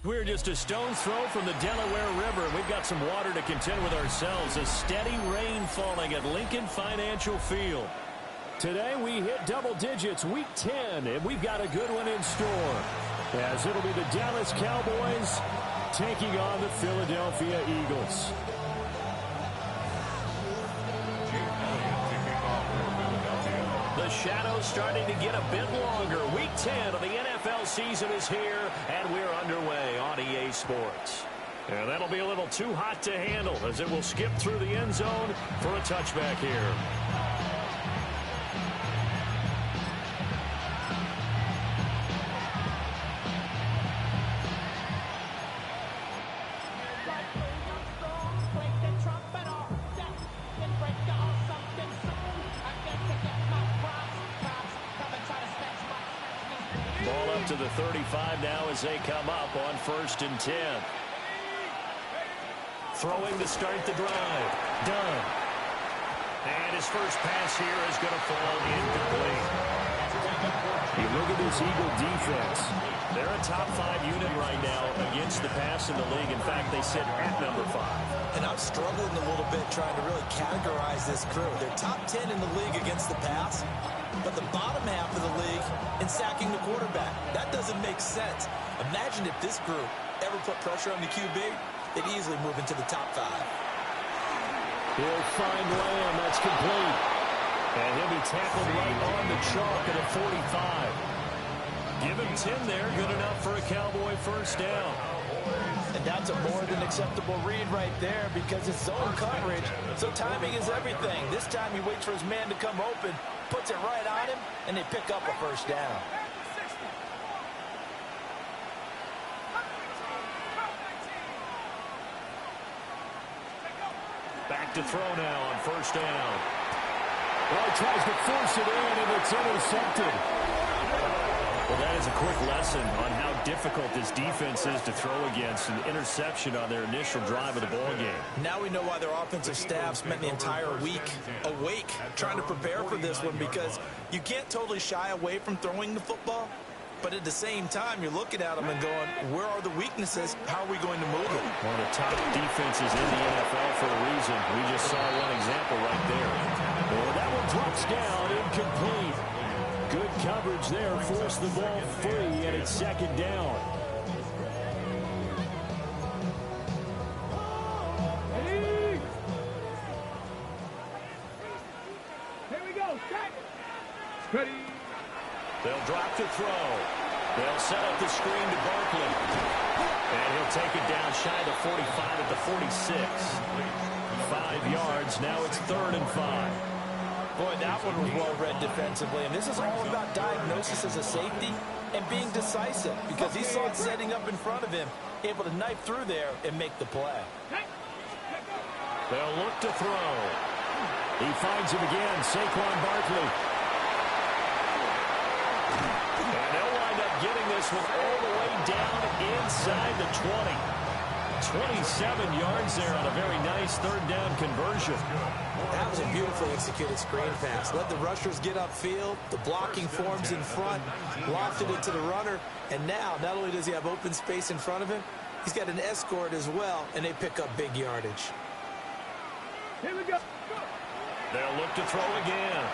We're just a stone's throw from the Delaware River. We've got some water to contend with ourselves. A steady rain falling at Lincoln Financial Field. Today we hit double digits, week 10, and we've got a good one in store. As it'll be the Dallas Cowboys taking on the Philadelphia Eagles. The shadow's starting to get a bit longer. Week 10 of the NFL season is here, and we're underway on EA Sports. And that'll be a little too hot to handle as it will skip through the end zone for a touchback here. Ball up to the 35 now as they come up on 1st and 10. Throwing to start the drive. Done. And his first pass here is going to fall incomplete. You look at this Eagle defense. They're a top 5 unit right now against the pass in the league. In fact, they sit at number 5. And I'm struggling a little bit trying to really categorize this crew. They're top 10 in the league against the pass, but the bottom half of the league in sacking the quarterback. That doesn't make sense. Imagine if this group ever put pressure on the QB, they'd easily move into the top 5. He'll find Lamb. That's complete. And he'll be tackled right on the chalk at a 45. Give him 10 there. Good enough for a Cowboy first down. And that's a more than acceptable read right there because it's zone coverage. So timing is everything. This time he waits for his man to come open, puts it right on him, and they pick up a first down. Back to throw now on first down. Well, he tries to force it in, and it's intercepted. Well, that is a quick lesson on how difficult this defense is to throw against. An interception on their initial drive of the ball game. Now we know why their offensive staff spent the entire week awake trying to prepare for this one, because you can't totally shy away from throwing the football. But at the same time, you're looking at them and going, where are the weaknesses? How are we going to move them? One of the top defenses in the NFL for a reason. We just saw one example right there. Well, that one drops down, incomplete. Good coverage there, forced the ball free, and it's second down. Here we go, set. Ready. They'll drop to throw. They'll set up the screen to Barkley. And he'll take it down shy of the 45 at the 46. 5 yards. Now it's 3rd and 5. Boy, that one was well read defensively. And this is all about diagnosis as a safety and being decisive, because he saw it setting up in front of him, able to knife through there and make the play. They'll look to throw. He finds him again, Saquon Barkley. And they'll wind up getting this one all the way down inside the 20. 27 yards there on a very nice 3rd down conversion. That was a beautifully executed screen pass. Let the rushers get upfield. The blocking forms in front. Lofted it to the runner. And now, not only does he have open space in front of him, he's got an escort as well, and they pick up big yardage. Here we go. They'll look to throw again.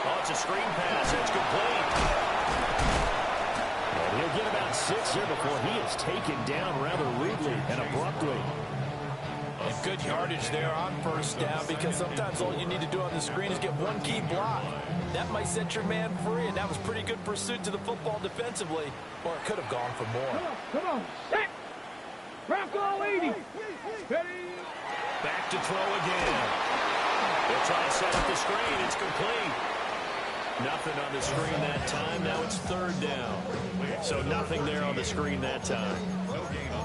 Oh, it's a screen pass. It's complete. And he'll get about 6 here before he is taken down rather rudely and abruptly. And good yardage there on first down, because sometimes all you need to do on the screen is get one key block. That might set your man free, and that was pretty good pursuit to the football defensively, or it could have gone for more. Come on, set. Crack all 80. Ready. Back to throw again. They'll try to set up the screen. It's complete. Nothing on the screen that time. Now it's 3rd down. So nothing there on the screen that time.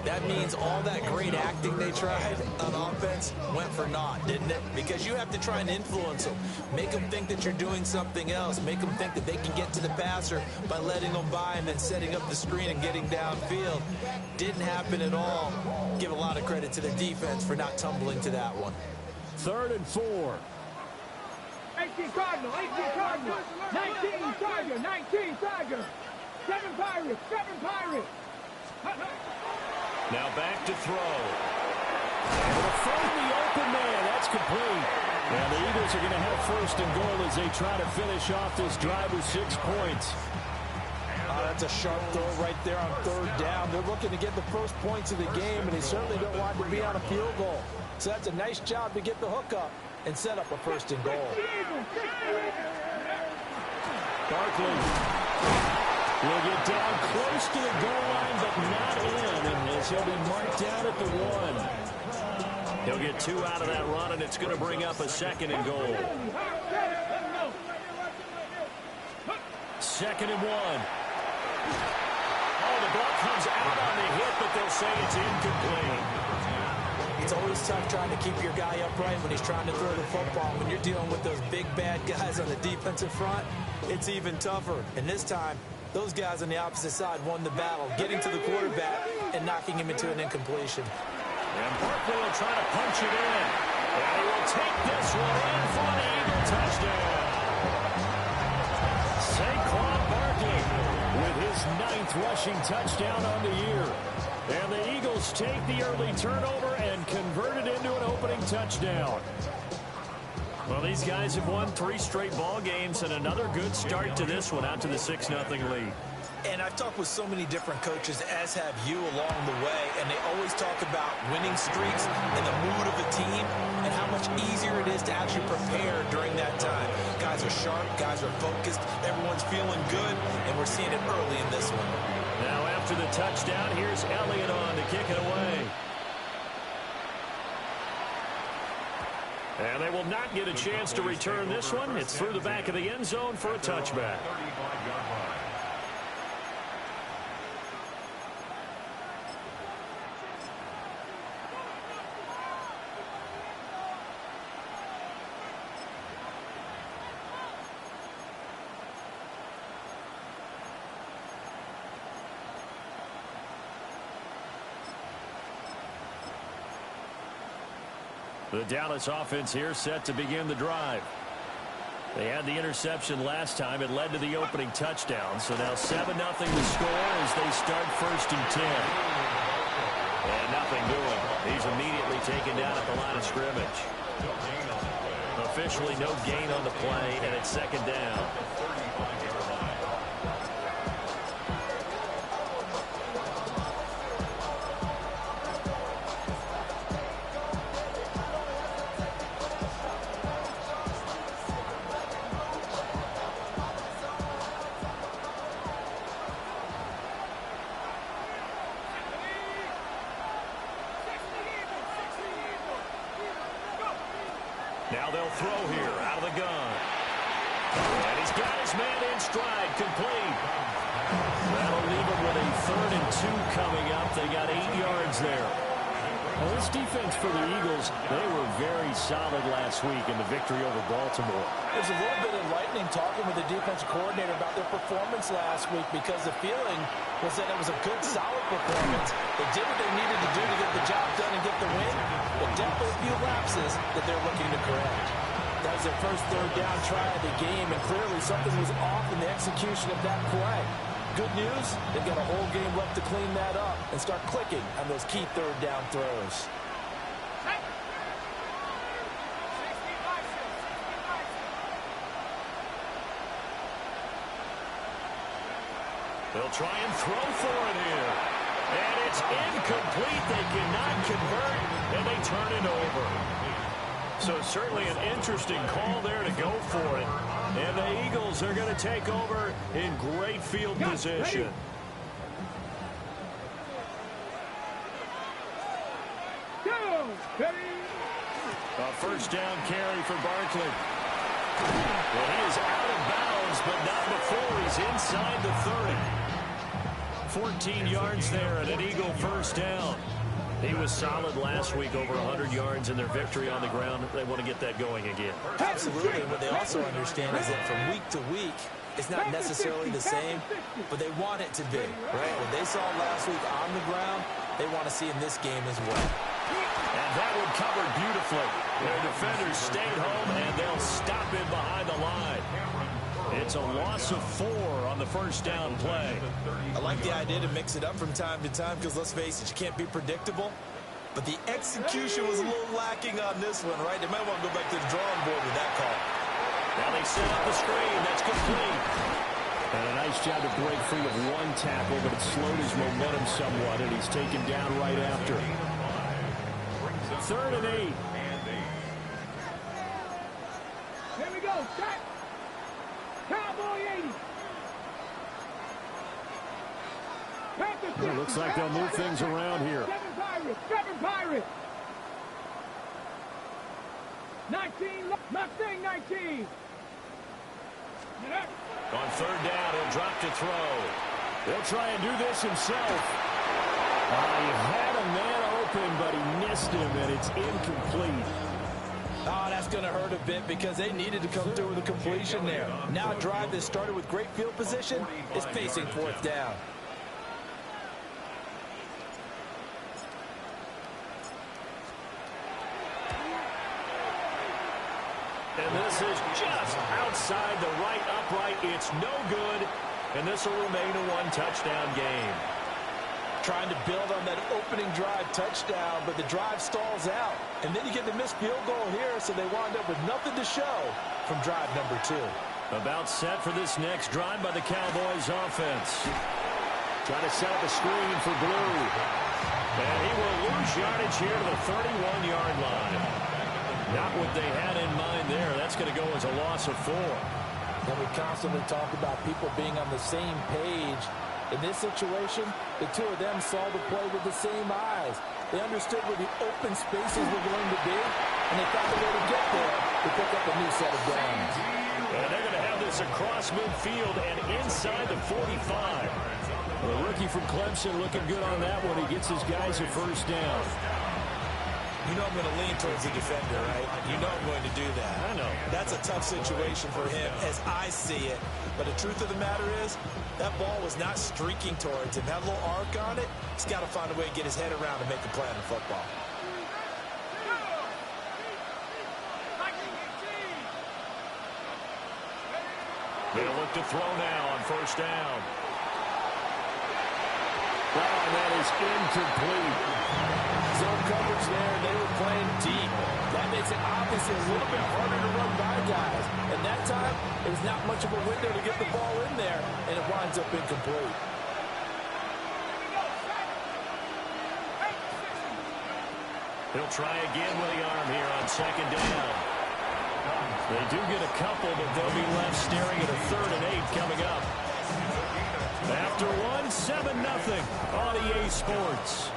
That means all that great acting they tried on offense went for naught, didn't it? Because you have to try and influence them. Make them think that you're doing something else. Make them think that they can get to the passer by letting them by and then setting up the screen and getting downfield. Didn't happen at all. Give a lot of credit to the defense for not tumbling to that one. 3rd and 4. 18 Cardinal, 18 Cardinal, 19 Tiger, 19 Tiger, 7 Pirates, 7 Pirates. Now back to throw. Able to find the open man. That's complete. And the Eagles are going to have first and goal as they try to finish off this drive with 6 points. That's a sharp throw right there on third down. They're looking to get the first points of the game, and they certainly don't want to be on a field goal. So that's a nice job to get the hook up and set up a first and goal. Barkley will get down close to the goal line, but not in, and as he'll be marked down at the 1. He'll get 2 out of that run, and it's going to bring up a second and goal. Second and 1. Oh, the ball comes out on the hit, but they'll say it's incomplete. It's always tough trying to keep your guy upright when he's trying to throw the football. When you're dealing with those big, bad guys on the defensive front, it's even tougher. And this time, those guys on the opposite side won the battle, getting to the quarterback and knocking him into an incompletion. And Barkley will try to punch it in. And he will take this one in for the Eagle touchdown. Saquon Barkley with his 9th rushing touchdown on the year. And the Eagles take the early turnover and convert it into an opening touchdown. Well, these guys have won 3 straight ball games and another good start to this one out to the 6-0 lead. And I've talked with so many different coaches, as have you along the way, and they always talk about winning streaks and the mood of the team and how much easier it is to actually prepare during that time. Guys are sharp, guys are focused, everyone's feeling good, and we're seeing it early in this one. Now after the touchdown, here's Elliott on to kick it away. And they will not get a chance to return this one. It's through the back of the end zone for a touchback. The Dallas offense here set to begin the drive. They had the interception last time. It led to the opening touchdown. So now 7-0 the score as they start 1st and 10. And nothing doing. He's immediately taken down at the line of scrimmage. Officially no gain on the play, and it's 2nd down. Now they'll throw here out of the gun. And he's got his man in stride, complete. That'll leave him with a 3rd and 2 coming up. They got 8 yards there. Well, this defense for the Eagles, they were very solid last week in the victory over Baltimore. There's a little bit enlightening talking with the defensive coordinator about their performance last week, because the feeling was that it was a good, solid performance. They did what they needed to do to get the job done and get the win, but definitely a few lapses that they're looking to correct. That was their first 3rd down try of the game, and clearly something was off in the execution of that play. Good news, they've got a whole game left to clean that up and start clicking on those key 3rd down throws. They'll try and throw for it here. And it's incomplete. They cannot convert, and they turn it over. So certainly an interesting call there to go for it. And the Eagles are going to take over in great field position. A 1st down carry for Barkley. Well, he is out of bounds, but not before he's inside the 30. 14 yards there and an Eagle 1st down. He was solid last week, over 100 yards in their victory on the ground. They want to get that going again. Absolutely. What they also understand is that from week to week, it's not necessarily the same, but they want it to be, right? What they saw last week on the ground, they want to see in this game as well. And that one covered beautifully. Their defenders stayed home, and they'll stop it behind the line. It's a loss of 4 on the first down play. I like the idea to mix it up from time to time because, let's face it, you can't be predictable. But the execution was a little lacking on this one, right? They might want to go back to the drawing board with that call. Now they set up the screen. That's complete. And a nice job to break free of one tackle, but it slowed his momentum somewhat, and he's taken down right after. 3rd and 8. Here we go. Set. Cowboy 80. It looks like they'll move things around here. 7 Pirates. 19. Mustang 19. On 3rd down, he'll drop to throw. He'll try and do this himself. He had a man open, but he missed him, and it's incomplete. Oh, that's going to hurt a bit because they needed to come through with a completion there. Now a drive that started with great field position is facing 4th down. And this is just outside the right upright. It's no good, and this will remain a 1-touchdown game. Trying to build on that opening drive touchdown, but the drive stalls out. And then you get the missed field goal here, so they wind up with nothing to show from drive number 2. About set for this next drive by the Cowboys offense. Trying to set up a screen for Blue. And he will lose yardage here to the 31-yard line. Not what they had in mind there. That's going to go as a loss of 4. And we constantly talk about people being on the same page. In this situation, the two of them saw the play with the same eyes. They understood where the open spaces were going to be, and they found a way to get there to pick up a new set of downs. And they're going to have this across midfield and inside the 45. The rookie from Clemson looking good on that one. He gets his guys a first down. You know I'm going to lean towards the defender, right? You know I'm going to do that. I know. That's a tough situation for him as I see it. But the truth of the matter is, that ball was not streaking towards him. Had a little arc on it. He's got to find a way to get his head around and make a play on the football. They'll look to throw now on first down. Well, that is incomplete. Zone coverage there, they were playing deep. That makes it obviously a little bit harder to run by guys. And that time, it was not much of a window to get the ball in there, and it winds up incomplete. He'll try again with the arm here on 2nd down. They do get a couple, but they'll be left staring at a 3rd and 8 coming up. After one, 7-0 on EA Sports.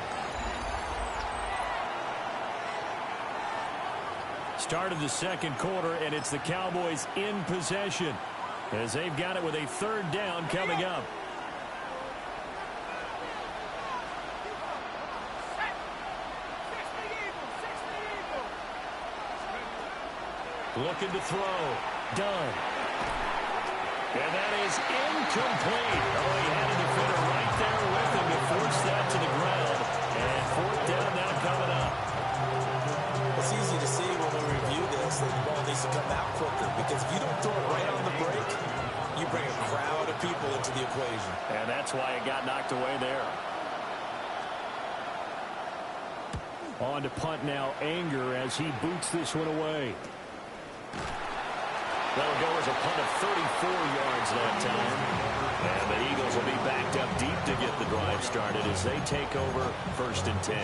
Start of the 2nd quarter, and it's the Cowboys in possession as they've got it with a 3rd down coming up. Looking to throw. Done. And that is incomplete. Oh, he had a defender right there with him to force that to the ground. And 4th down now coming up. It's easy to see when we review this that the ball needs to come out quicker, because if you don't throw it right on the break, you bring a crowd of people into the equation. And that's why it got knocked away there. On to punt now, Anger, as he boots this one away. That'll go as a punt of 34 yards that time. And the Eagles will be backed up deep to get the drive started as they take over 1st and 10.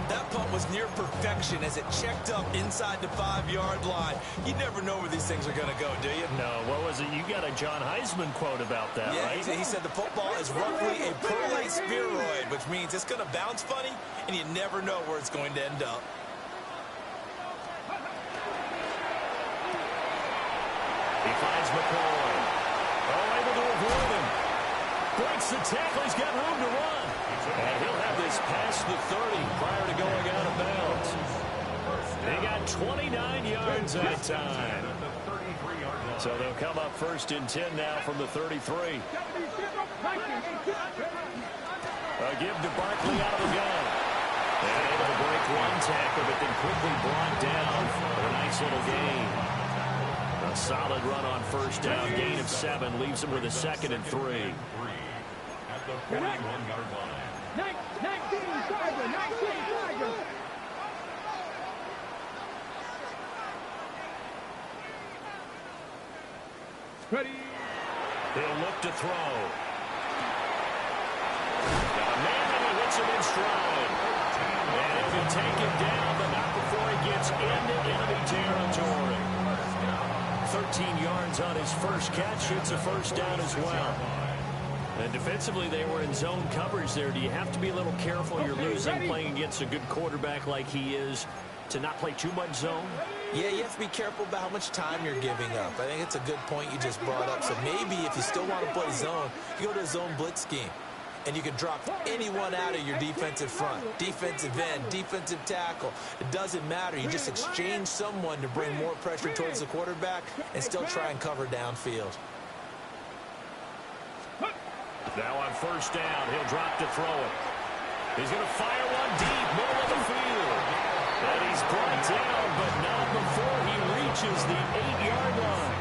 That punt was near perfection as it checked up inside the 5-yard line. You never know where these things are going to go, do you? No, what was it? You got a John Heisman quote about that, yeah, right? He said the football is roughly a perlite spheroid, which means it's going to bounce funny, and you never know where it's going to end up. He finds McCoy. Oh, able to avoid him. Breaks the tackle. He's got room to run. And he'll have this past the 30 prior to going out of bounds. They got 29 yards that time. So they'll come up 1st and 10 now from the 33. A give to Barkley out of the gun. And able to break one tackle, but then quickly brought down for a nice little gain. A solid run on first down. Gain of 7 leaves him with a 2nd and 3. At the 41-yard line. 19 Tiger, 19 Tiger. Ready. He'll look to throw. Got a man and he hits him in stride. And he can take him down, but not before he gets into enemy territory. 13 yards on his first catch. It's a first down as well. And defensively, they were in zone coverage there. Do you have to be a little careful? You're losing playing against a good quarterback like he is to not play too much zone? Yeah, you have to be careful about how much time you're giving up. I think it's a good point you just brought up. So maybe if you still want to play zone, you go to a zone blitz scheme. And you can drop anyone out of your defensive front. Defensive end, defensive tackle. It doesn't matter. You just exchange someone to bring more pressure towards the quarterback and still try and cover downfield. Now on first down, he'll drop to throw it. He's going to fire one deep, middle of the field. And he's brought down, but not before he reaches the 8-yard line.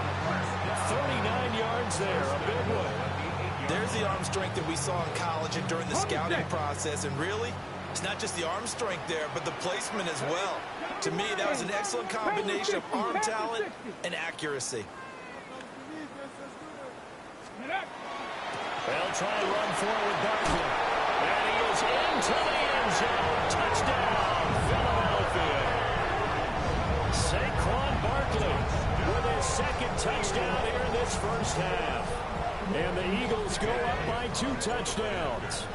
39 yards there, a big one. There's the arm strength that we saw in college and during the scouting process. And really, it's not just the arm strength there, but the placement as well. To me, that was an excellent combination of arm talent and accuracy. They'll try and run forward with Barkley. And he is into the end zone. Touchdown, Philadelphia. Saquon Barkley with his 2nd touchdown here in this first half. And the Eagles go up by 2 touchdowns.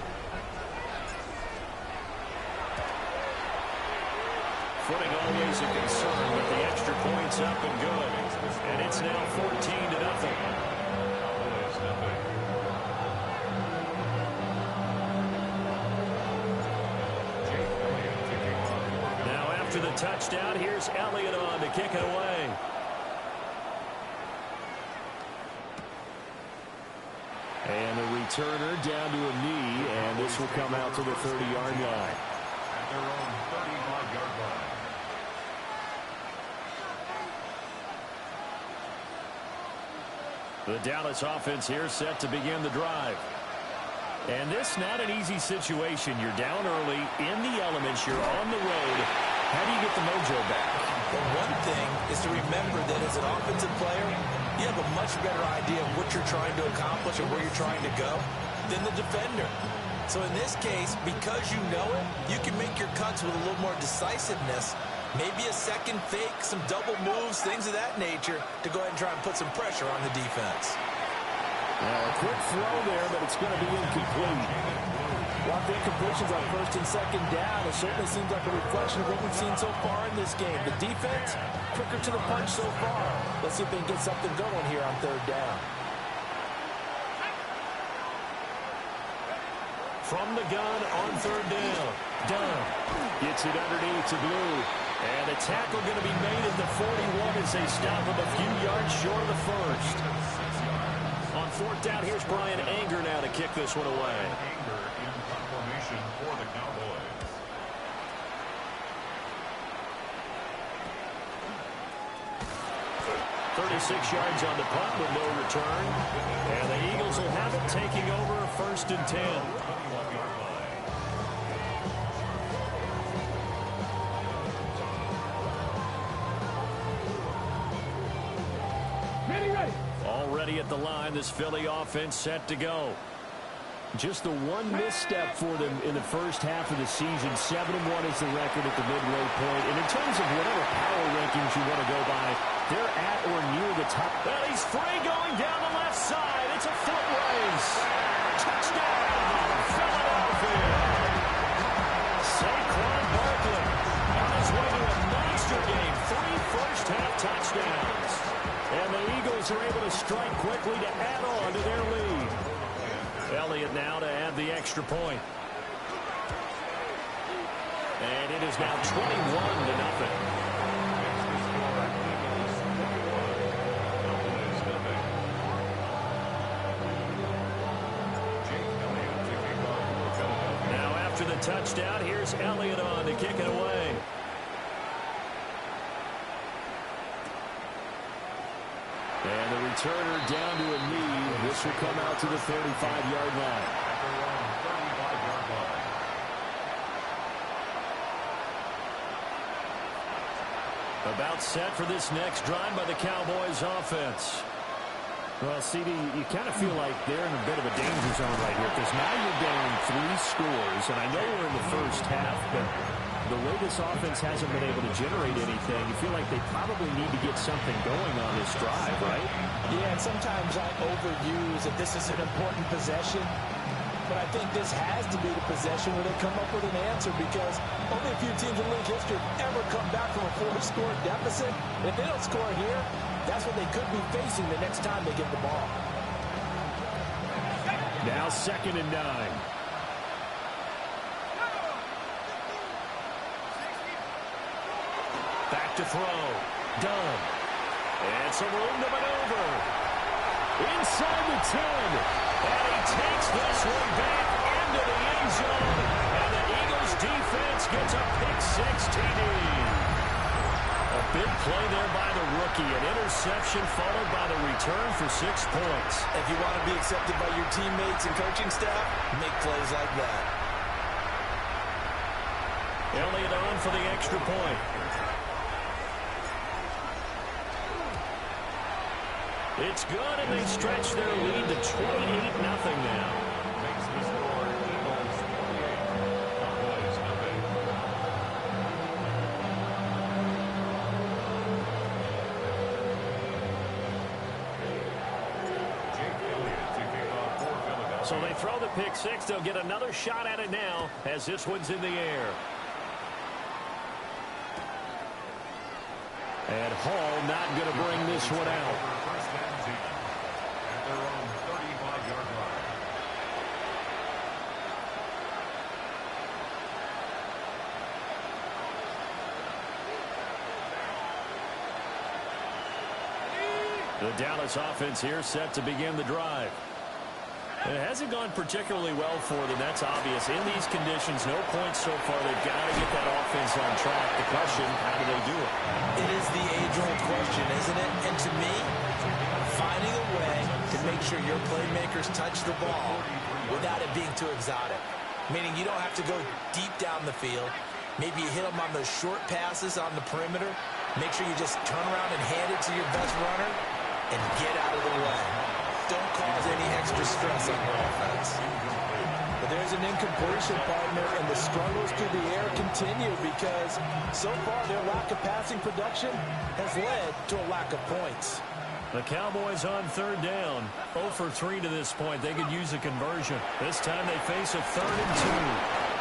Footing always a concern, but the extra point's up and good. And it's now 14-0. To the touchdown, here's Elliott on to kick it away. And the returner down to a knee, and this will come out to the 30-yard line. At their own 35-yard line. The Dallas offense here set to begin the drive. And this not an easy situation. You're down early, in the elements, you're on the road. How do you get the mojo back? Well, one thing is to remember that as an offensive player, you have a much better idea of what you're trying to accomplish and where you're trying to go than the defender. So in this case, because you know it, you can make your cuts with a little more decisiveness. Maybe a second fake, some double moves, things of that nature to go ahead and try and put some pressure on the defense. A quick throw there, but it's going to be incomplete. A lot of incompletions on 1st and 2nd down. It certainly seems like a reflection of what we've seen so far in this game. The defense, quicker to the punch so far. Let's see if they can get something going here on 3rd down. From the gun on 3rd down. Dunn gets it underneath to Blue. And the tackle going to be made at the 41 as they stop him a few yards short of the first. On 4th down, here's Brian Anger now to kick this one away. Anger in confirmation for the Cowboys. .36 yards on the punt with no return. And the Eagles will have it taking over 1st and 10. 21-yard line. Already at the line, this Philly offense set to go. Just the one misstep for them in the first half of the season. 7-1 is the record at the midway point. And in terms of whatever power rankings you want to go by, they're at or near the top. Well, he's free going down the left side. It's a foot race. Touchdown, Philadelphia. Saquon Barkley on his way to a monster game. 3 first-half touchdowns. And the Eagles are able to strike quickly to add on to their lead. Elliott now to add the extra point. And it is now 21-0. Now after the touchdown, here's Elliott on to kick it away. returner down to a knee. This will come out to the 35-yard line. About set for this next drive by the Cowboys offense. Well, CD, you kind of feel like they're in a bit of a danger zone right here because now you're down 3 scores, and I know we're in the first half, but the way this offense hasn't been able to generate anything, you feel like they probably need to get something going on this drive, right? Yeah, and sometimes I overuse that this is an important possession, but I think this has to be the possession where they come up with an answer because only a few teams in league history have ever come back from a 4-score deficit. If they don't score here, that's what they could be facing the next time they get the ball. Now 2nd and 9. Back to throw. Done. And some room to maneuver. Inside the 10. And he takes this one back into the end zone. And the Eagles defense gets a pick-6 TD. A big play there by the rookie. An interception followed by the return for 6 points. If you want to be accepted by your teammates and coaching staff, make plays like that. Elliott on for the extra point. It's good, and they stretch their lead to 28-0 now. So they throw the pick-6. They'll get another shot at it now as this one's in the air. And Hall not going to bring this one out. The Dallas offense here set to begin the drive. It hasn't gone particularly well for them. That's obvious. In these conditions, no points so far. They've got to get that offense on track. The question, how do they do it? It is the age-old question, isn't it? And to me, finding a way to make sure your playmakers touch the ball without it being too exotic. Meaning you don't have to go deep down the field. Maybe you hit them on those short passes on the perimeter. Make sure you just turn around and hand it to your best runner and get out of the way. Don't cause any extra stress on your offense. But there's an incompletion, partner, and the struggles through the air continue because so far their lack of passing production has led to a lack of points. The Cowboys on 3rd down. 0 for 3 to this point. They could use a conversion. This time they face a 3rd and 2.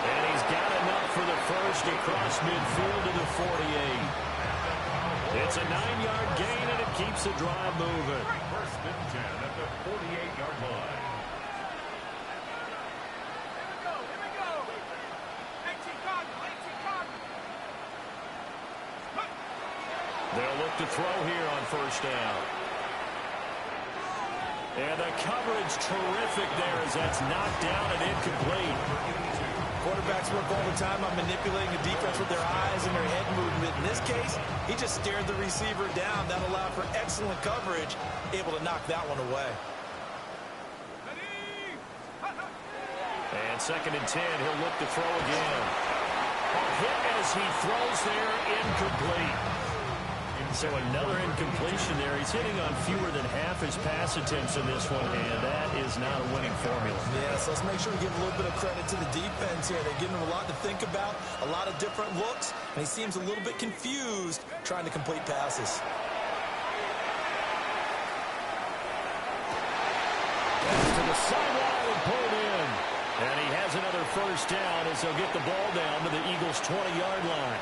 And he's got enough for the first across midfield to the 48. It's a 9-yard gain, and it keeps the drive moving. First and 10 at the 48-yard line. They'll look to throw here on 1st down. And the coverage terrific there as that's knocked down and incomplete. Quarterbacks work all the time on manipulating the defense with their eyes and their head movement. In this case, he just stared the receiver down. That allowed for excellent coverage, able to knock that one away. And 2nd and 10, he'll look to throw again. A hit as he throws there, incomplete. So another incompletion there. He's hitting on fewer than half his pass attempts in this one, and that is not a winning formula. Yes, let's make sure we give a little bit of credit to the defense here. They're giving him a lot to think about, a lot of different looks, and he seems a little bit confused trying to complete passes. To the sideline and pulled in. And he has another 1st down as they'll get the ball down to the Eagles' 20-yard line.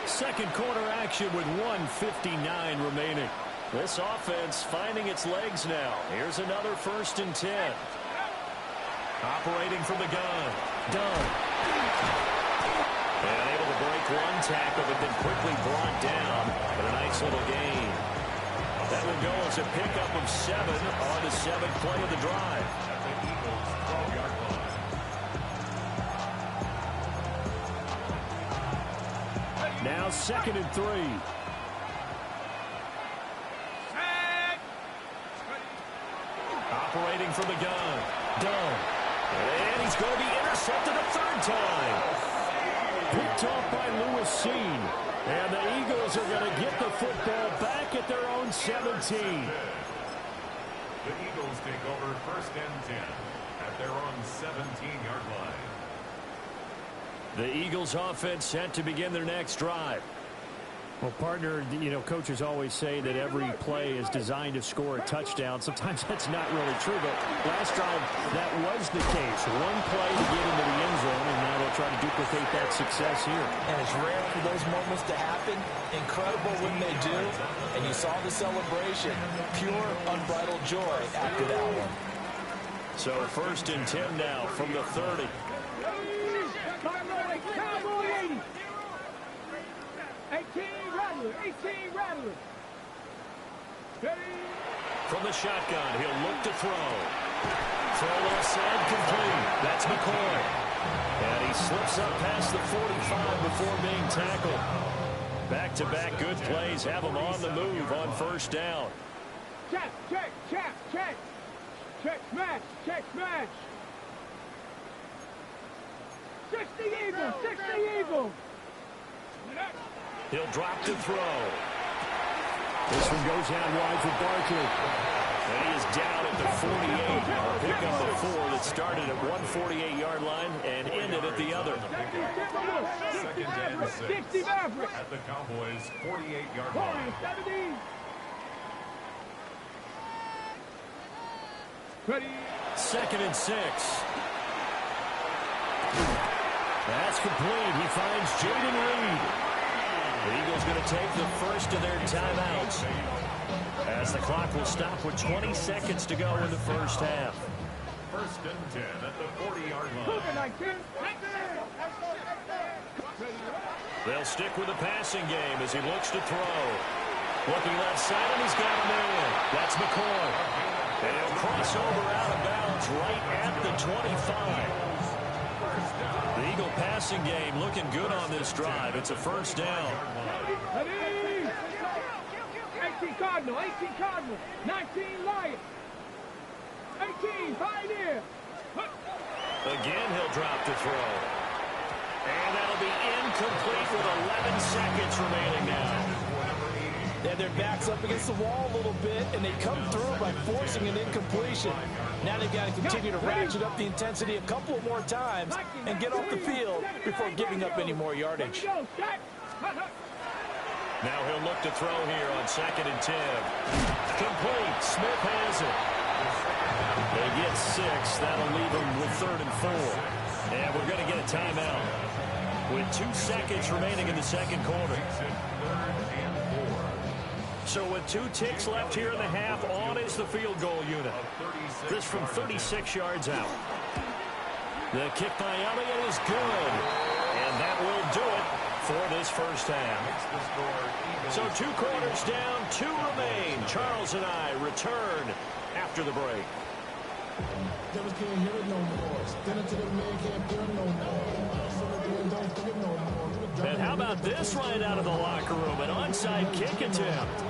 Second quarter action with 1:59 remaining. This offense finding its legs now. Here's another 1st and 10. Operating from the gun. Done. And able to break one tackle, but then quickly brought down. But a nice little gain. That will go as a pickup of 7 on the 7th play of the drive. At the Eagles' 12-yard line. Now 2nd and 3. Set. waiting for the gun. Done. And he's going to be intercepted a third time. Picked off by Lewis Seen. And the Eagles are going to get the football back at their own 17. The Eagles take over 1st and 10 at their own 17-yard line. The Eagles offense set to begin their next drive. Well, partner, you know, coaches always say that every play is designed to score a touchdown. Sometimes that's not really true, but last drive, that was the case. One play to get into the end zone, and now they'll try to duplicate that success here. And it's rare for those moments to happen. Incredible when they do. And you saw the celebration. Pure, unbridled joy after that one. So 1st and 10 now from the 30. Cowboy 80. 18 Rattler. 18 Rattler. From the shotgun, he'll look to throw. Throw aside, complete. That's McCoy. And he slips up past the 45 before being tackled. Back-to-back good plays have him on the move on 1st down. Check, check, check, check. Check, smash, check, smash. 60 Eagles, 60 Eagles. He'll drop to throw. This one goes out wide for Barkley. And he is down at the 48. Pick up a 4 that started at 148-yard line and ended at the other. 2nd and 6 60 Maverick. at the Cowboys' 48-yard line. 70. Ready. 2nd and 6. That's complete. He finds Jaden Reed. The Eagles going to take the first of their timeouts as the clock will stop with 20 seconds to go in the first half. 1st and 10 at the 40-yard line. They'll stick with the passing game as he looks to throw. Looking left side, and he's got a man. That's McCoy. And he'll cross over out of bounds right at the 25. The Eagle passing game looking good on this drive. It's a 1st down. 18 Cardinal, 18 Cardinal, 19 Lion, 18 Pioneer. Again, he'll drop to throw. And that'll be incomplete with 11 seconds remaining now. Yeah, their back's up against the wall a little bit, and they come through by forcing an incompletion. Now they've got to continue to ratchet up the intensity a couple more times and get off the field before giving up any more yardage. Now he'll look to throw here on 2nd and 10. Complete. Smith has it. They get 6. That'll leave them with 3rd and 4. And we're going to get a timeout with 2 seconds remaining in the second quarter. So with 2 ticks left here in the half, on is the field goal unit. This from 36 yards out. The kick by Elliott is good. And that will do it for this first half. So 2 quarters down, 2 remain. Charles and I return after the break. And how about this right out of the locker room? An onside kick attempt.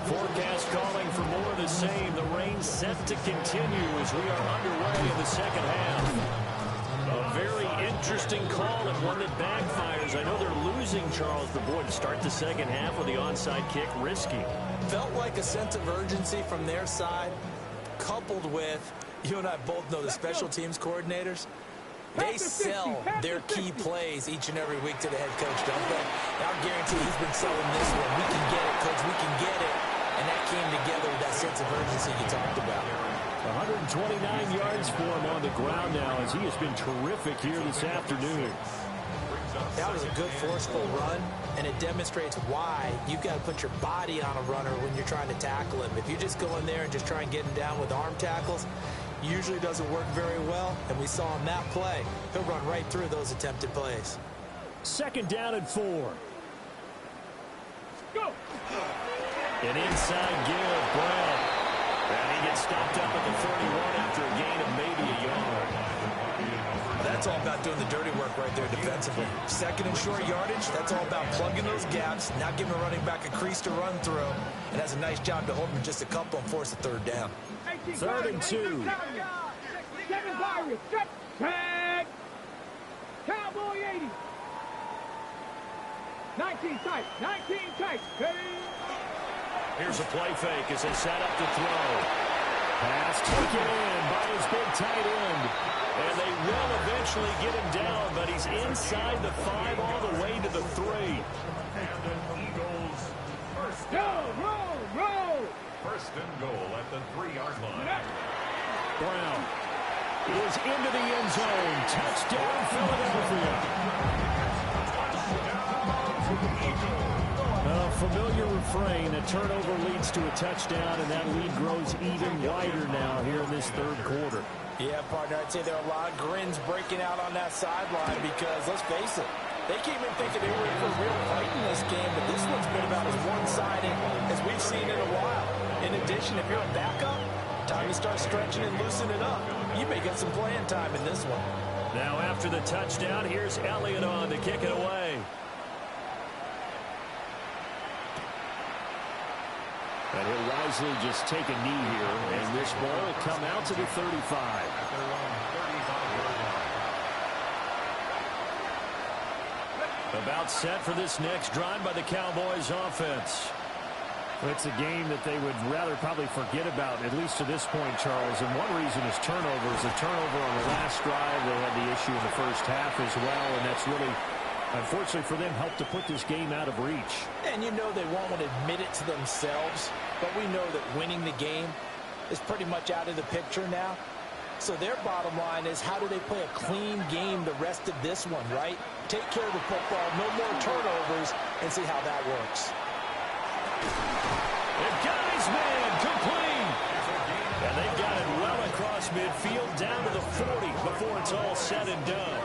Forecast calling for more of the same. The rain set to continue as we are underway in the second half. A very interesting call and one that backfires. I know they're losing Charles, but boy, to start the second half with the onside kick, risky. Felt like a sense of urgency from their side, coupled with, you and I both know the special teams coordinators. They sell their key plays each and every week to the head coach, don't they? I'll guarantee he's been selling this one. We can get it, coach. We can get it. And that came together with that sense of urgency you talked about. 129 yards for him on the ground now as he has been terrific here this afternoon. That was a good forceful run, and it demonstrates why you've got to put your body on a runner when you're trying to tackle him. If you just go in there and just try and get him down with arm tackles, usually doesn't work very well, and we saw on that play, he'll run right through those attempted plays. 2nd down and 4. Go! An inside give, Brown. And he gets stopped up at the 31 after a gain of maybe a yard. That's all about doing the dirty work right there defensively. Second and short yardage, that's all about plugging those gaps, not giving a running back a crease to run through, and has a nice job to hold him just a couple and force a third down. 3rd and 2. 7 virus. Tag. Cowboy 80. 19 tight. 19 tight. Here's a play fake as they set up to throw. Pass taken in by his big tight end. And they will eventually get him down, but he's inside the 5 all the way to the 3. And the Eagles first down. Roll. First and goal at the 3-yard line. Brown is into the end zone. Touchdown, Philadelphia. A familiar refrain. A turnover leads to a touchdown, and that lead grows even wider now here in this 3rd quarter. Yeah, partner, I'd say there are a lot of grins breaking out on that sideline because, let's face it, they came in thinking they were in for a real fight in this game, but this one's been about as one-sided as we've seen in a while. In addition, if you're a backup, time to start stretching and loosening up. You may get some playing time in this one. Now after the touchdown, here's Elliott on to kick it away. And he'll wisely just take a knee here, and this ball will come out to the 35. About set for this next drive by the Cowboys offense. It's a game that they would rather probably forget about, at least to this point, Charles. And one reason is turnovers. A turnover on the last drive. They had the issue in the first half as well, and that's really, unfortunately for them, helped to put this game out of reach. And you know they won't want to admit it to themselves, but we know that winning the game is pretty much out of the picture now. So their bottom line is, how do they play a clean game the rest of this one, right? Take care of the football, no more turnovers, and see how that works. They've got his man complete. And they've got it well across midfield down to the 40 before it's all said and done.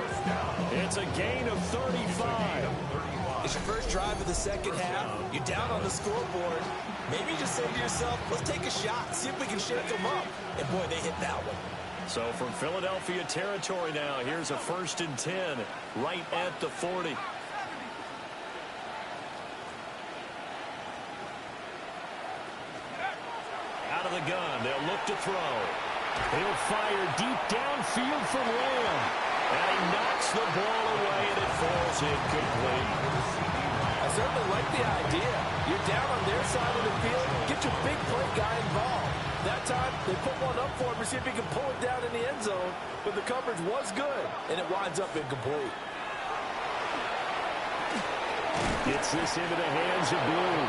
It's a gain of 35. It's your first drive of the second half. You're down on the scoreboard. Maybe you just say to yourself, let's take a shot, see if we can shake them up. And boy, they hit that one. So from Philadelphia territory now, here's a 1st and 10 right at the 40. Out of the gun, they'll look to throw. He'll fire deep downfield from Lamb. And he knocks the ball away, and it falls incomplete. I certainly like the idea. You're down on their side of the field. Get your big play guy involved. That time, they put one up for him to see if he can pull it down in the end zone. But the coverage was good, and it winds up incomplete. Gets this into the hands of Blue.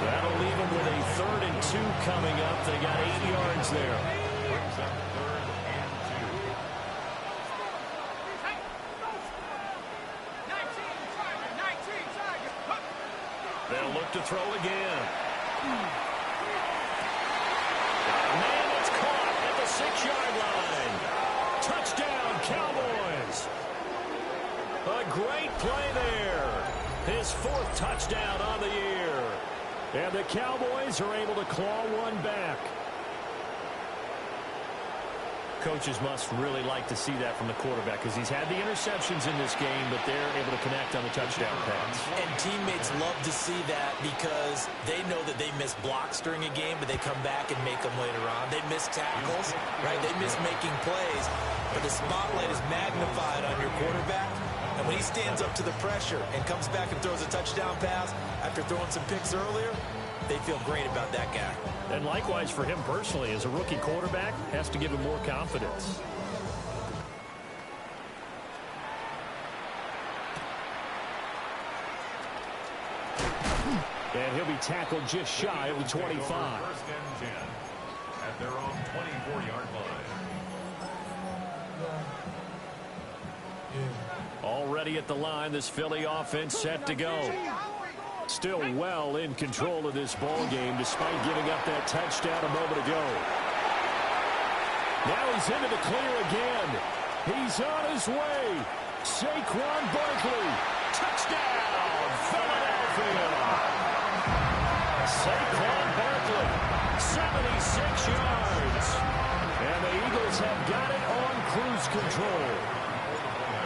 That'll leave them with a 3rd and 2 coming up. They got 8 yards there. Brings up 3rd and 2. They'll look to throw again. Man, it's caught at the 6-yard line. Touchdown, Cowboys. A great play there. His 4th touchdown on the year. And the Cowboys are able to claw one back. Coaches must really like to see that from the quarterback because he's had the interceptions in this game, but they're able to connect on the touchdown pass. And teammates love to see that because they know that they miss blocks during a game, but they come back and make them later on. They miss tackles, right? They miss making plays, but the spotlight is magnified on your quarterback. And when he stands up to the pressure and comes back and throws a touchdown pass after throwing some picks earlier, they feel great about that guy. And likewise for him personally, as a rookie quarterback, has to give him more confidence. And he'll be tackled just shy of the 25. 1st and 10 at their own 24-yard line. Already at the line, this Philly offense set to go. Still well in control of this ball game despite giving up that touchdown a moment ago. Now he's into the clear again. He's on his way. Saquon Barkley. Touchdown, Philadelphia. Saquon Barkley 76 yards. And the Eagles have got it on cruise control.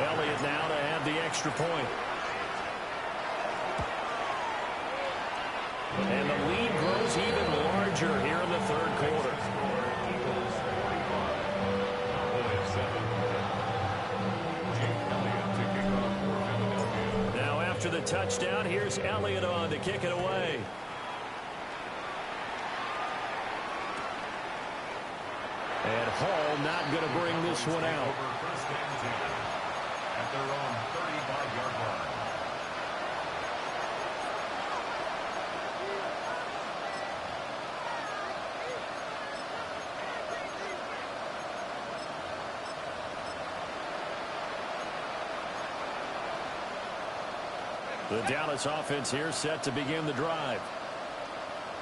Elliott now to have the extra point. And the lead grows even larger here in the third quarter. Now after the touchdown, here's Elliott on to kick it away. And Hall not going to bring this one out. At their own 35-yard line. The Dallas offense here set to begin the drive.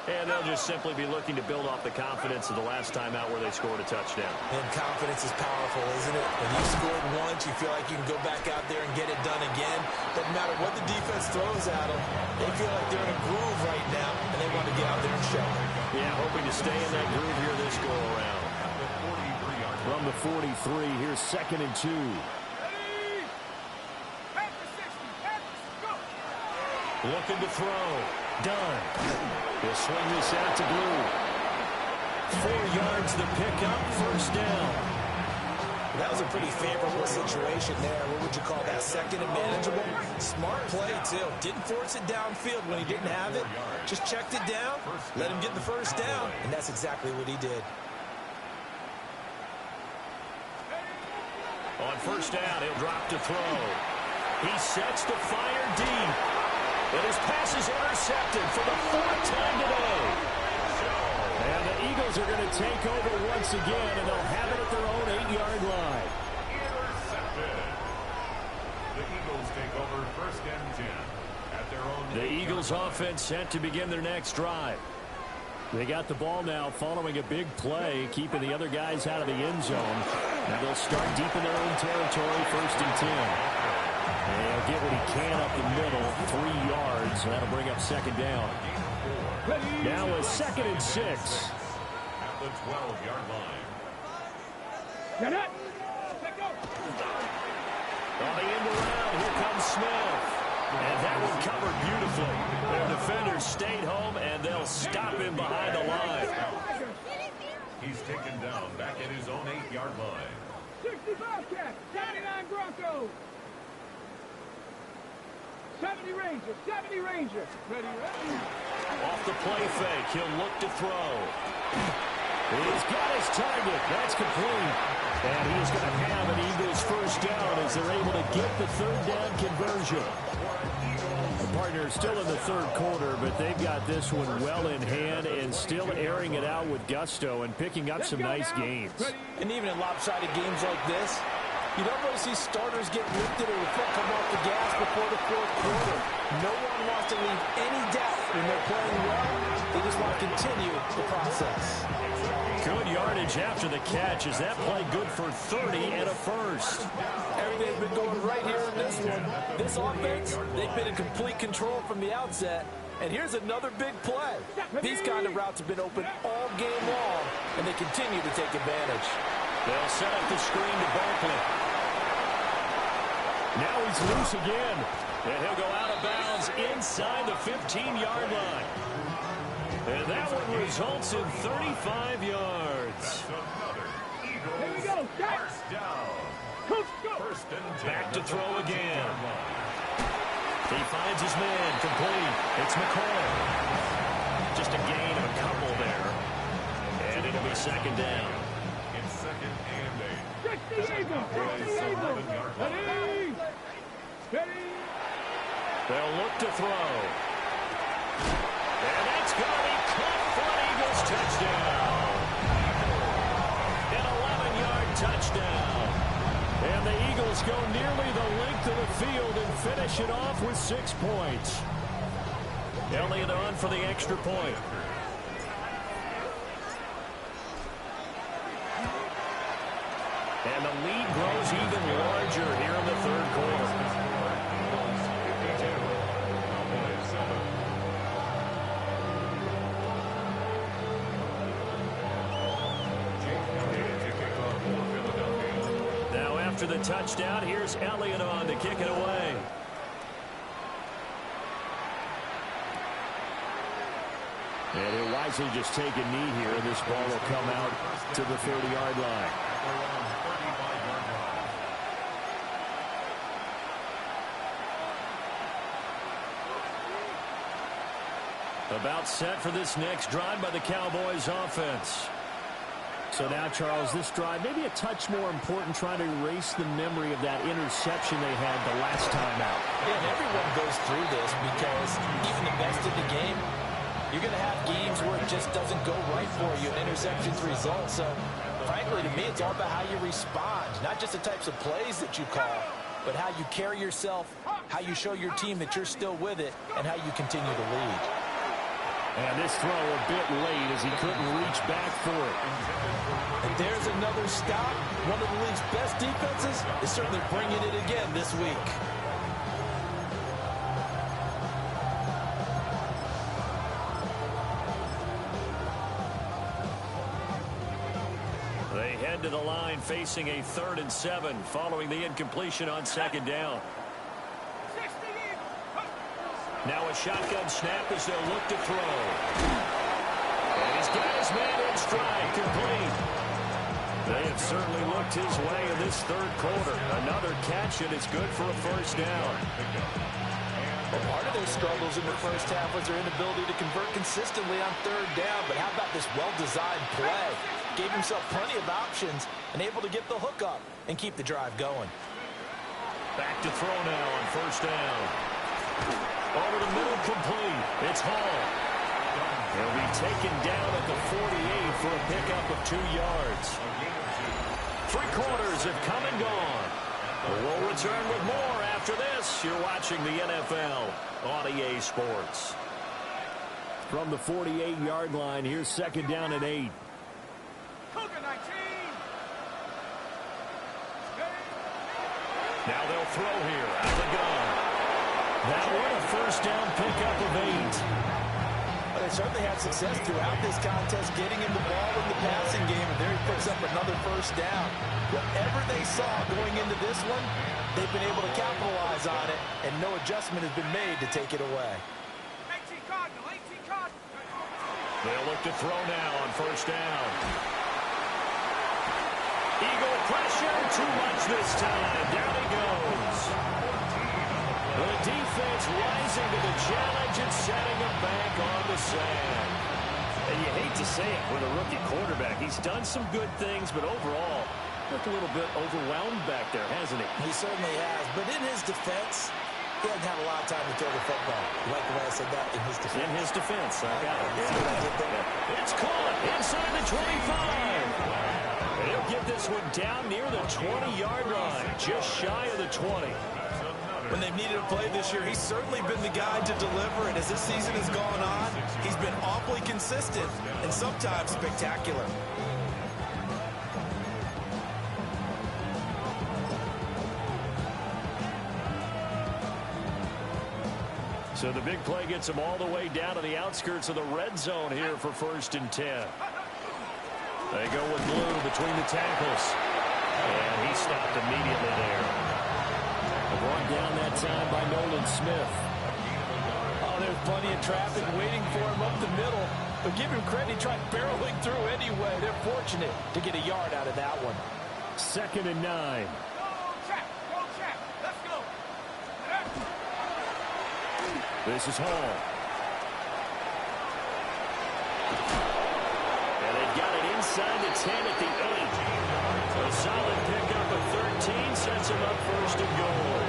And they'll just simply be looking to build off the confidence of the last time out where they scored a touchdown. And confidence is powerful, isn't it? When you scored once, you feel like you can go back out there and get it done again. Doesn't matter what the defense throws at them. They feel like they're in a groove right now, and they want to get out there and show it. Yeah, hoping to stay in that groove here this go-around. From the 43, here's 2nd and 2. Looking to throw. Done. He'll swing this out to Blue. 4 yards the pickup, first down. That was a pretty favorable situation there. What would you call that? Second and manageable? Smart play, too. Didn't force it downfield when he didn't have it. Just checked it down, let him get the first down, and that's exactly what he did. On first down, he'll drop to throw. He sets to fire deep. And his pass is intercepted for the 4th time today. And the Eagles are going to take over once again, and they'll have it at their own 8-yard line. Intercepted. The Eagles take over 1st and 10 at their own. The Eagles offense set to begin their next drive. They got the ball now following a big play, keeping the other guys out of the end zone. Now they'll start deep in their own territory, 1st and 10. And he'll get what he can up the middle, 3 yards, and that'll bring up 2nd down. Now a 2nd and 6. At the 12-yard line. Get it. Let go. On the end around, here comes Smith. And that one covered beautifully. Their defenders stayed home, and they'll stop him behind the line. He's taken down back at his own 8-yard line. 65 Cats, 79 Broncos. 70 Rangers, 70 Rangers. Ready, ready. Off the play fake, he'll look to throw. He's got his target. That's complete. And he is going to have an Eagles first down as they're able to get the 3rd down conversion. The partners still in the 3rd quarter, but they've got this one well in hand and still airing it out with gusto and picking up some nice gains. And even in lopsided games like this, you don't really see starters get lifted or the foot come off the gas before the 4th quarter. No one wants to leave any doubt when they're playing well. They just want to continue the process. Good yardage after the catch. Is that play good for 30 and a first? Everything's been going right here in this one. This offense, they've been in complete control from the outset. And here's another big play. These kind of routes have been open all game long, and they continue to take advantage. They'll set up the screen to Barkley. Now he's loose again. And he'll go out of bounds inside the 15-yard line. And that one results in 35 yards. Here we go, First down. Coach, go. 1st and 10. Back to throw again. He finds his man, complete. It's McCoy. Just a gain of a couple there. And it'll be 2nd down. It's 2nd and 8. 60 Eagles, 60 Eagles. Ready. Ready. They'll look to throw. And that's going to be caught for an Eagles touchdown. An 11-yard touchdown. And the Eagles go nearly the length of the field and finish it off with 6 points. Elliott on for the extra point. And the lead grows even larger here in the 3rd quarter. after the touchdown. Here's Elliott on to kick it away. And he'll wisely just take a knee here, and this ball will come out to the 30-yard line. About set for this next drive by the Cowboys offense. So now, Charles, this drive maybe a touch more important, trying to erase the memory of that interception they had the last time out. Yeah, and everyone goes through this because even the best in the game, you're going to have games where it just doesn't go right for you, and interceptions result. So, frankly, to me, it's all about how you respond, not just the types of plays that you call, but how you carry yourself, how you show your team that you're still with it, and how you continue to lead. And this throw a bit late as he couldn't reach back for it. And there's another stop. One of the league's best defenses is certainly bringing it again this week. They head to the line facing a 3rd and 7 following the incompletion on 2nd down. Now a shotgun snap as they'll look to throw. And he's got his man in stride, complete. They have certainly looked his way in this 3rd quarter. Another catch, and it's good for a 1st down. Well, part of their struggles in the first half was their inability to convert consistently on 3rd down. But how about this well-designed play? Gave himself plenty of options and able to get the hook up and keep the drive going. Back to throw now on 1st down. Over the middle, complete. It's Hall. He'll be taken down at the 48 for a pickup of 2 yards. 3 quarters have come and gone. We'll return with more after this. You're watching the NFL on EA Sports. From the 48-yard line, here's 2nd down and 8. Now they'll throw here out of the gun. That one a 1st down pickup of 8. Well, they certainly had success throughout this contest getting him the ball in the passing game, and there he picks up another 1st down. Whatever they saw going into this one, they've been able to capitalize on it, and no adjustment has been made to take it away. They'll look to throw now on 1st down. Eagle pressure, too much this time. Down he goes. The defense rising to the challenge and setting him back on the sand. And you hate to say it with a rookie quarterback. He's done some good things, but overall, looked a little bit overwhelmed back there, hasn't he? He certainly has. But in his defense, he hasn't had a lot of time to throw the football. You like the way I said that? In his defense. In his defense. I got it. See what I did there? It's caught inside the 25. He'll get this one down near the 20-yard line, just shy of the 20. When they've needed a play this year, he's certainly been the guy to deliver, and as this season has gone on, he's been awfully consistent and sometimes spectacular. So the big play gets him all the way down to the outskirts of the red zone here for 1st and 10. They go with Blue between the tackles. And he stopped immediately there. Brought down that time by Nolan Smith. Oh, there's plenty of traffic waiting for him up the middle. But give him credit, he tried barreling through anyway. They're fortunate to get a yard out of that one. 2nd and 9. Let's go. This is Hall. And they've got it inside the 10 at the 8. A solid pickup of 13 sets him up 1st and goal.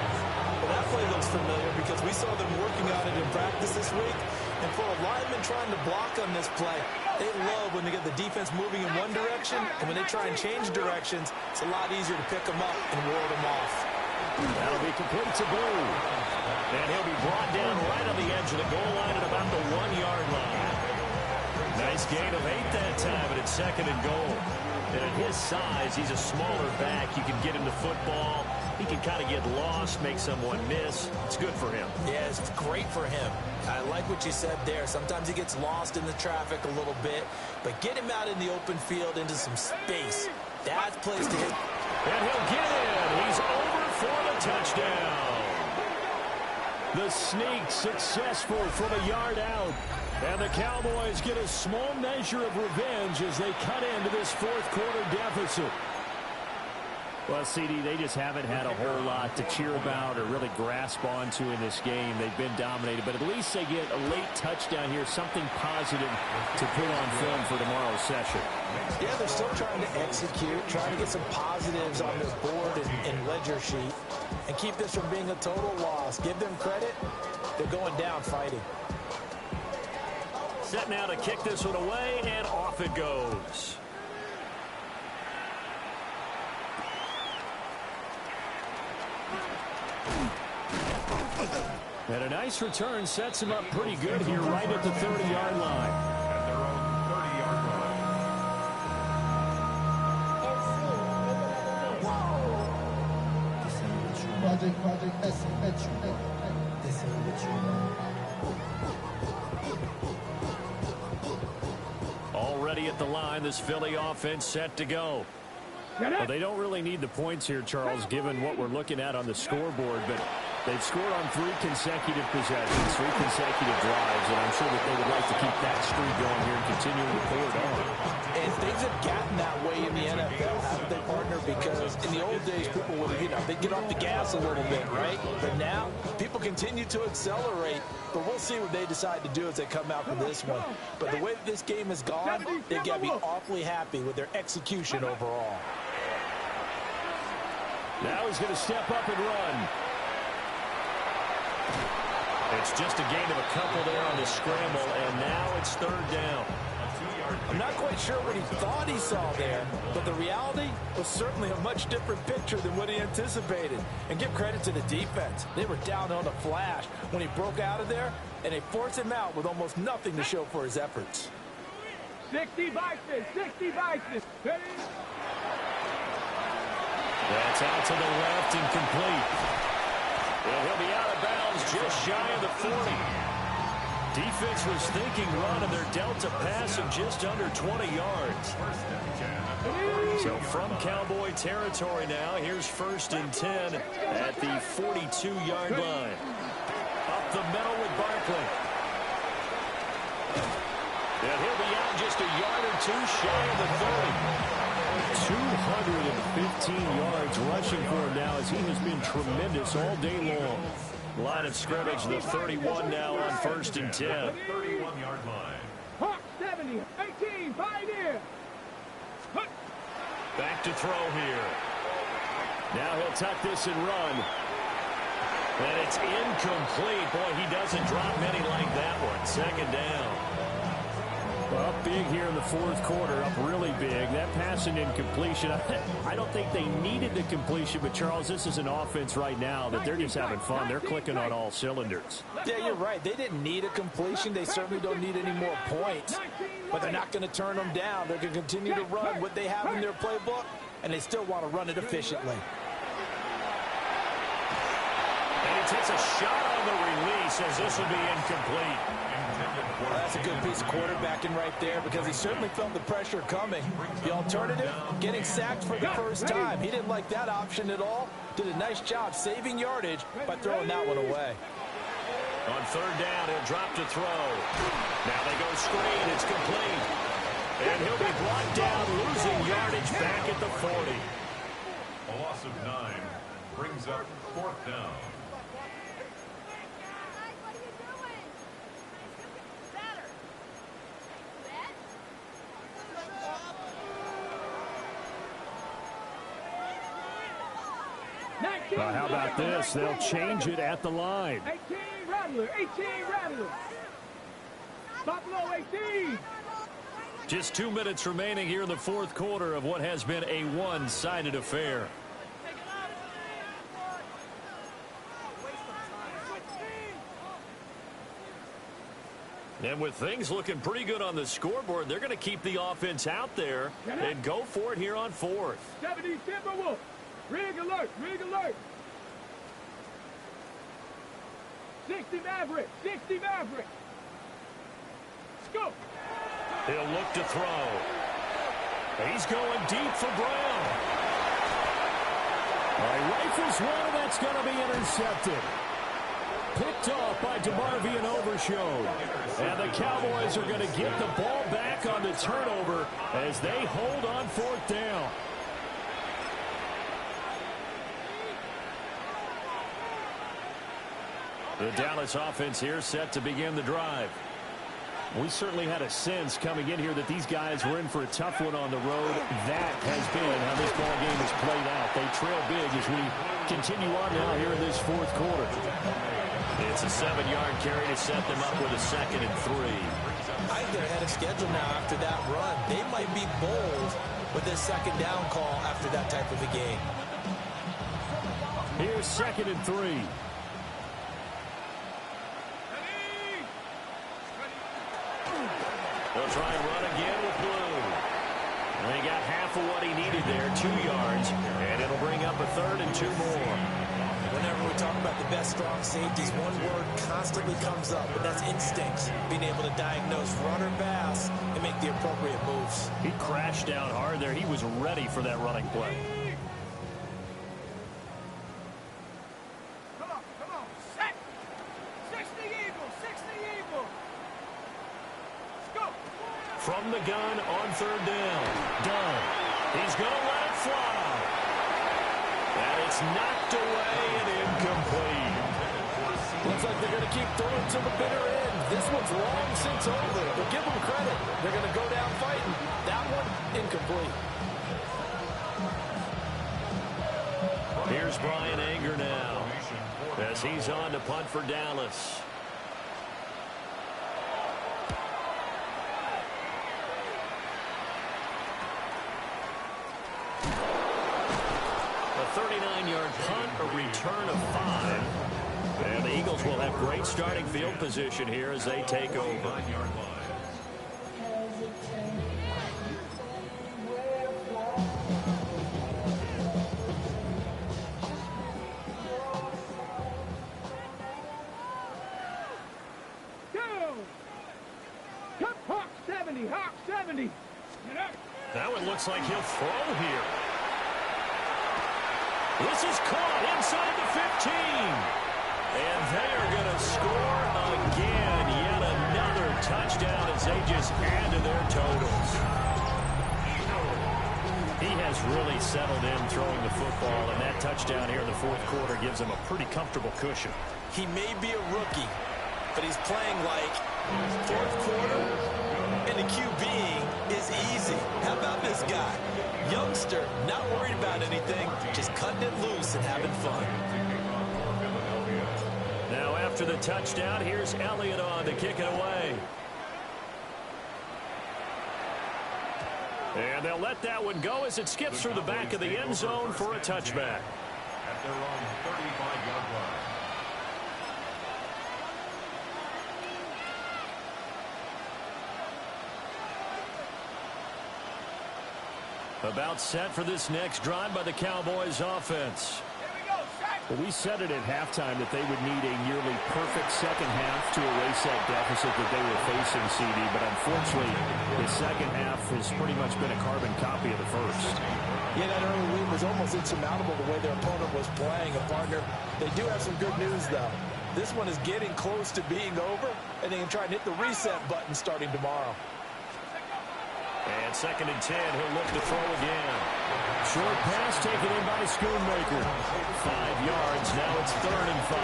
Well, that play looks familiar because we saw them working on it in practice this week. And for a lineman trying to block on this play, they love when they get the defense moving in one direction, and when they try and change directions, it's a lot easier to pick them up and ward them off. That'll be complete to Blue. And he'll be brought down right on the edge of the goal line at about the 1-yard line. Nice gain of 8 that time, and it's 2nd and goal. And at his size, he's a smaller back. You can get him the football. He can kind of get lost, make someone miss. It's good for him. Yeah, it's great for him. I like what you said there. Sometimes he gets lost in the traffic a little bit, but get him out in the open field into some space. That's place to hit. And he'll get in. He's over for the touchdown. The sneak successful from a yard out. And the Cowboys get a small measure of revenge as they cut into this fourth quarter deficit. Well, CD, they just haven't had a whole lot to cheer about or really grasp onto in this game. They've been dominated, but at least they get a late touchdown here, something positive to put on film for tomorrow's session. Yeah, they're still trying to execute, trying to get some positives on their board and ledger sheet, and keep this from being a total loss. Give them credit. They're going down fighting. Set now to kick this one away, and off it goes. And a nice return sets him up pretty good here right at the 30-yard line. At their own 30-yard line. Already at the line, this Philly offense set to go. Well, they don't really need the points here, Charles, given what we're looking at on the scoreboard, but they've scored on 3 consecutive possessions, 3 consecutive drives, and I'm sure that they would like to keep that streak going here and continue to pour it on. And things have gotten that way in the NFL, haven't they, partner? Because in the old days, people would, they'd get off the gas a little bit, right? But now, people continue to accelerate. But we'll see what they decide to do as they come out from this one. But the way that this game has gone, they've got to be awfully happy with their execution overall. Now he's going to step up and run. It's just a gain of a couple there on the scramble, and now it's 3rd down. I'm not quite sure what he thought he saw there, but the reality was certainly a much different picture than what he anticipated. And give credit to the defense. They were down on a flash when he broke out of there, and they forced him out with almost nothing to show for his efforts. 60 Bison, 60 Bison. That's out to the left and complete. And he'll be out of bounds just shy of the 40. Defense was thinking run, and they're dealt a pass of just under 20 yards. So from Cowboy territory now, here's 1st and 10 at the 42-yard line. Up the middle with Barkley. And he'll be out just a yard or 2 shy of the 30. 215 yards rushing for him now as he has been tremendous all day long. Line of scrimmage, the 31 now on 1st and 10. 31-yard line. Hawk 70, 18, Pioneer. Back to throw here. Now he'll tuck this and run. And it's incomplete. Boy, he doesn't drop many like that one. 2nd down. Well, up big here in the 4th quarter, up really big. That pass and incompletion, I don't think they needed the completion, but Charles, this is an offense right now that they're just having fun. They're clicking on all cylinders. Yeah, you're right. They didn't need a completion. They certainly don't need any more points. But they're not going to turn them down. They're going to continue to run what they have in their playbook, and they still want to run it efficiently. And he takes a shot on the release as this will be incomplete. Well, that's a good piece of quarterbacking right there because he certainly felt the pressure coming. The alternative, getting sacked for the first time. He didn't like that option at all. Did a nice job saving yardage by throwing that one away. On 3rd down, he'll drop to throw. Now they go screen. It's complete. And he'll be brought down, losing yardage back at the 40. A loss of 9 brings up 4th down. How about this? They'll change it at the line. 18 Rattler, 18 Rattler. Buffalo 18. Just 2 minutes remaining here in the 4th quarter of what has been a one-sided affair. And with things looking pretty good on the scoreboard, they're going to keep the offense out there and go for it here on fourth. 70 Timberwolves. Rig alert. Rig alert. 60 Maverick. 60 Maverick. Scoop. He'll look to throw. He's going deep for Brown. Rifles one, and that's going to be intercepted. Picked off by DeMarvin Overshone. And the Cowboys are going to get the ball back on the turnover as they hold on fourth down. The Dallas offense here set to begin the drive. We certainly had a sense coming in here that these guys were in for a tough one on the road. That has been how this ball game has played out. They trail big as we continue on now here in this fourth quarter. It's a 7-yard carry to set them up with a 2nd and 3. I think they're ahead of schedule now after that run. They might be bold with this 2nd down call after that type of a game. Here's 2nd and 3. They'll try and run again with Blue. And he got half of what he needed there, 2 yards, and it'll bring up a 3rd and 2 more. Whenever we talk about the best strong safeties, one word constantly comes up, and that's instinct. Being able to diagnose run or pass and make the appropriate moves. He crashed down hard there. He was ready for that running play. Come on. Set. 60 Eagle. 60 Eagle. Scoop. From the gun on 3rd down. Dunn. He's going to let it fly. And it's knocked away and incomplete. Looks like they're going to keep throwing to the bitter end. This one's long since over, but give them credit. They're going to go down fighting. That one, incomplete. Here's Brian Anger now as he's on to punt for Dallas. A 39-yard punt, a return of 5. And the Eagles will have great starting field position here as they take over. Hawk 70. Hawk 70. Get up. Now it looks like he'll throw here. This is caught inside the 15. And they are going to score again. Yet another touchdown as they just add to their totals. He has really settled in throwing the football, and that touchdown here in the fourth quarter gives him a pretty comfortable cushion. He may be a rookie, but he's playing like fourth quarter, and the QBing is easy. How about this guy? Youngster, not worried about anything, just cutting it loose and having fun. Now after the touchdown, here's Elliott on to kick it away. And they'll let that one go as it skips through the back of the end zone for a touchback. At their own 35-yard line. About set for this next drive by the Cowboys offense. Well, we said it at halftime that they would need a nearly perfect second half to erase that deficit that they were facing, CD. But unfortunately, the second half has pretty much been a carbon copy of the first. Yeah, that early lead was almost insurmountable the way their opponent was playing. A partner, they do have some good news, though. This one is getting close to being over, and they can try and hit the reset button starting tomorrow. And 2nd and 10, he'll look to throw again. Short pass taken in by Schoonmaker. 5 yards, now it's 3rd and 5.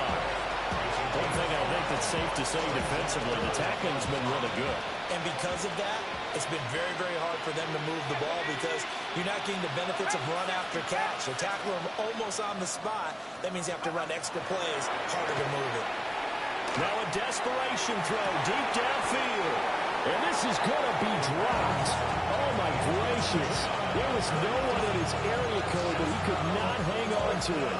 One thing I think that's safe to say defensively, the tackling's been really good. And because of that, it's been very, very hard for them to move the ball because you're not getting the benefits of run after catch. They tackle them almost on the spot. That means you have to run extra plays, harder to move it. Now a desperation throw deep downfield. And this is going to be dropped. Oh, my gracious. There was no one in his area code, but he could not hang on to it.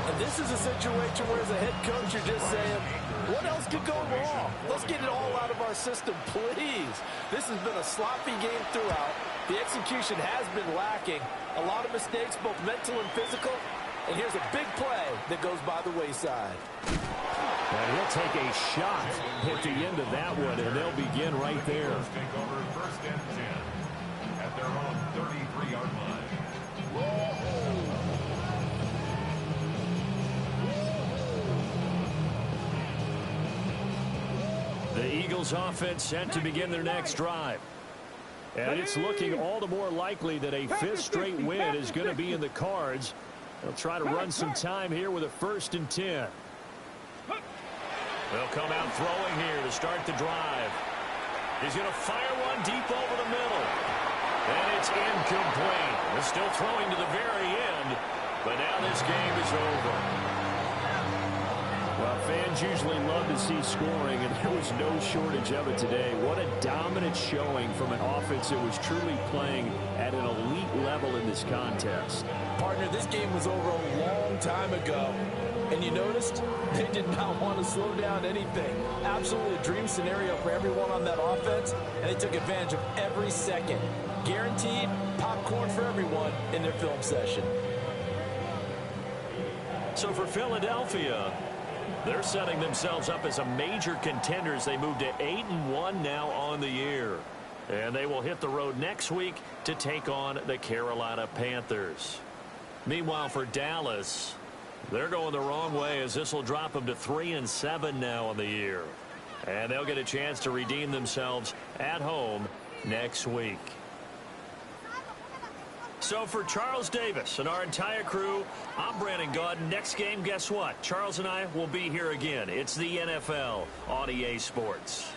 And this is a situation where as a head coach, you're just saying, what else could go wrong? Let's get it all out of our system, please. This has been a sloppy game throughout. The execution has been lacking. A lot of mistakes, both mental and physical. And here's a big play that goes by the wayside. And he'll take a shot at the end of that one, and they'll begin right there. Take over 1st and 10 at their own 33-yard line. The Eagles offense set to begin their next drive. And it's looking all the more likely that a 5th straight win is going to be in the cards. They'll try to run some time here with a 1st and 10. They'll come out throwing here to start the drive. He's going to fire one deep over the middle. And it's incomplete. They're still throwing to the very end, but now this game is over. Well, fans usually love to see scoring, and there was no shortage of it today. What a dominant showing from an offense that was truly playing at an elite level in this contest. Partner, this game was over a long time ago. And you noticed they did not want to slow down anything. Absolutely a dream scenario for everyone on that offense, and they took advantage of every second. Guaranteed popcorn for everyone in their film session. So for Philadelphia, they're setting themselves up as a major contender as they move to 8-1 now on the year. And they will hit the road next week to take on the Carolina Panthers. Meanwhile, for Dallas, they're going the wrong way as this will drop them to 3-7 now on the year. And they'll get a chance to redeem themselves at home next week. So for Charles Davis and our entire crew, I'm Brandon Gaudin. Next game, guess what? Charles and I will be here again. It's the NFL on EA Sports.